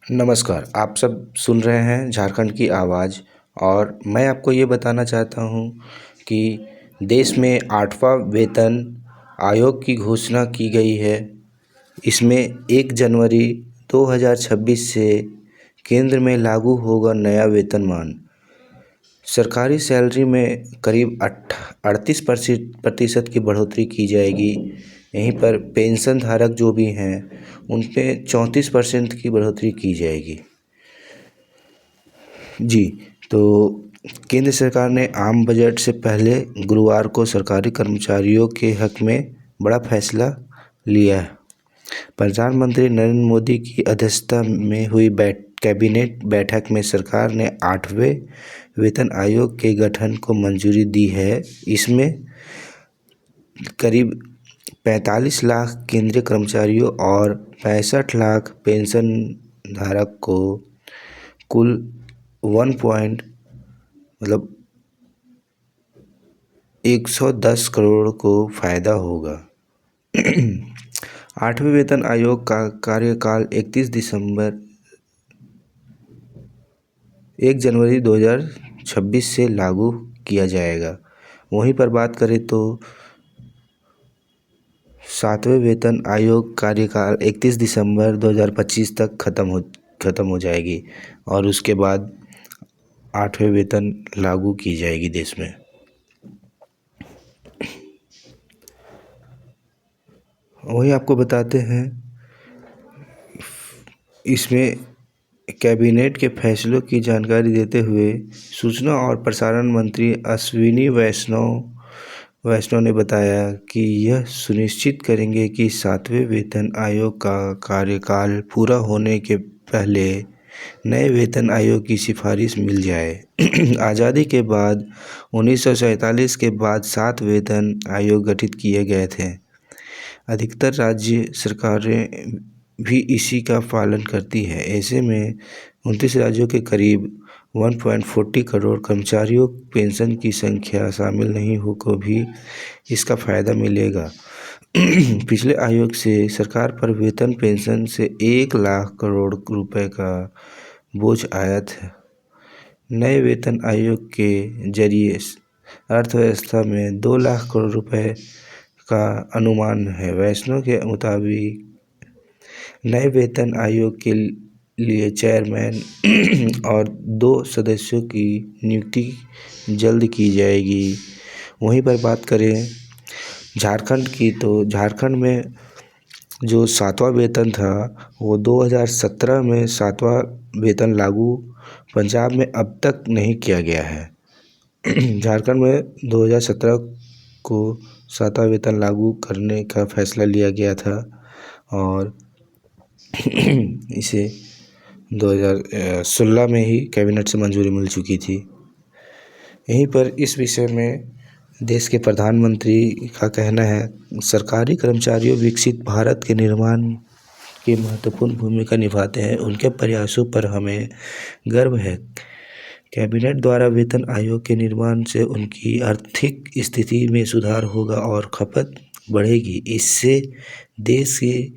नमस्कार, आप सब सुन रहे हैं झारखंड की आवाज़। और मैं आपको ये बताना चाहता हूँ कि देश में 8वां वेतन आयोग की घोषणा की गई है। इसमें 1 जनवरी 2026 से केंद्र में लागू होगा नया वेतनमान। सरकारी सैलरी में करीब 38% की बढ़ोतरी की जाएगी। यहीं पर पेंशन धारक जो भी हैं उन पे 34% की बढ़ोतरी की जाएगी। जी, तो केंद्र सरकार ने आम बजट से पहले गुरुवार को सरकारी कर्मचारियों के हक में बड़ा फैसला लिया है। प्रधानमंत्री नरेंद्र मोदी की अध्यक्षता में हुई कैबिनेट बैठक में सरकार ने 8वें वेतन आयोग के गठन को मंजूरी दी है। इसमें करीब 45 लाख केंद्रीय कर्मचारियों और 65 लाख पेंशन धारक को कुल 110 करोड़ को फ़ायदा होगा। 8वें वेतन आयोग का कार्यकाल 1 जनवरी 2026 से लागू किया जाएगा। वहीं पर बात करें तो 7वें वेतन आयोग कार्यकाल 31 दिसंबर 2025 तक ख़त्म हो जाएगी और उसके बाद 8वें वेतन लागू की जाएगी देश में। वही आपको बताते हैं, इसमें कैबिनेट के फैसलों की जानकारी देते हुए सूचना और प्रसारण मंत्री अश्विनी वैष्णव ने बताया कि यह सुनिश्चित करेंगे कि 7वें वेतन आयोग का कार्यकाल पूरा होने के पहले नए वेतन आयोग की सिफारिश मिल जाए। आज़ादी के बाद 1947 के बाद 7 वेतन आयोग गठित किए गए थे। अधिकतर राज्य सरकारें भी इसी का पालन करती है। ऐसे में 29 राज्यों के करीब 1.40 करोड़ कर्मचारियों पेंशन की संख्या शामिल नहीं हो को भी इसका फ़ायदा मिलेगा। पिछले आयोग से सरकार पर वेतन पेंशन से 1 लाख करोड़ रुपए का बोझ आया था। नए वेतन आयोग के जरिए अर्थव्यवस्था में 2 लाख करोड़ रुपए का अनुमान है। वैष्णव के मुताबिक नए वेतन आयोग के लिए चेयरमैन और 2 सदस्यों की नियुक्ति जल्द की जाएगी। वहीं पर बात करें झारखंड की, तो झारखंड में जो 7वां वेतन था वो 2017 में 7वां वेतन लागू पंजाब में अब तक नहीं किया गया है। झारखंड में 2017 को 7वां वेतन लागू करने का फैसला लिया गया था और इसे 2016 में ही कैबिनेट से मंजूरी मिल चुकी थी। यहीं पर इस विषय में देश के प्रधानमंत्री का कहना है, सरकारी कर्मचारियों विकसित भारत के निर्माण की महत्वपूर्ण भूमिका निभाते हैं। उनके प्रयासों पर हमें गर्व है। कैबिनेट द्वारा वेतन आयोग के निर्माण से उनकी आर्थिक स्थिति में सुधार होगा और खपत बढ़ेगी। इससे देश की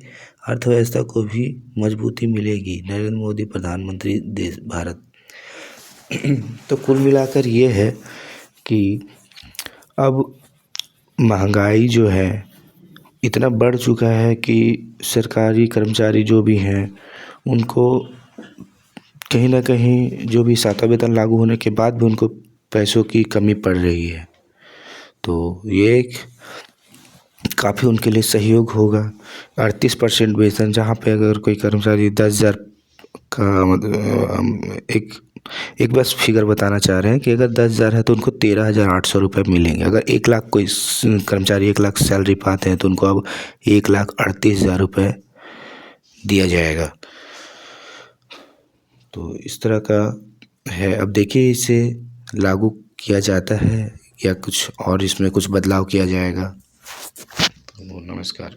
अर्थव्यवस्था को भी मजबूती मिलेगी। नरेंद्र मोदी प्रधानमंत्री देश भारत। तो कुल मिलाकर ये है कि अब महंगाई जो है इतना बढ़ चुका है कि सरकारी कर्मचारी जो भी हैं उनको कहीं ना कहीं जो भी 7वां वेतन लागू होने के बाद भी उनको पैसों की कमी पड़ रही है। तो ये एक काफ़ी उनके लिए सहयोग होगा। 38% वेतन, जहाँ पे अगर कोई कर्मचारी 10,000 का मतलब एक बस फिगर बताना चाह रहे हैं कि अगर 10,000 है तो उनको 13,800 रुपये मिलेंगे। अगर 1 लाख कोई कर्मचारी 1 लाख सैलरी पाते हैं तो उनको अब 1,38,000 रुपये दिया जाएगा। तो इस तरह का है। अब देखिए इसे लागू किया जाता है या कुछ और इसमें कुछ बदलाव किया जाएगा। नमस्कार।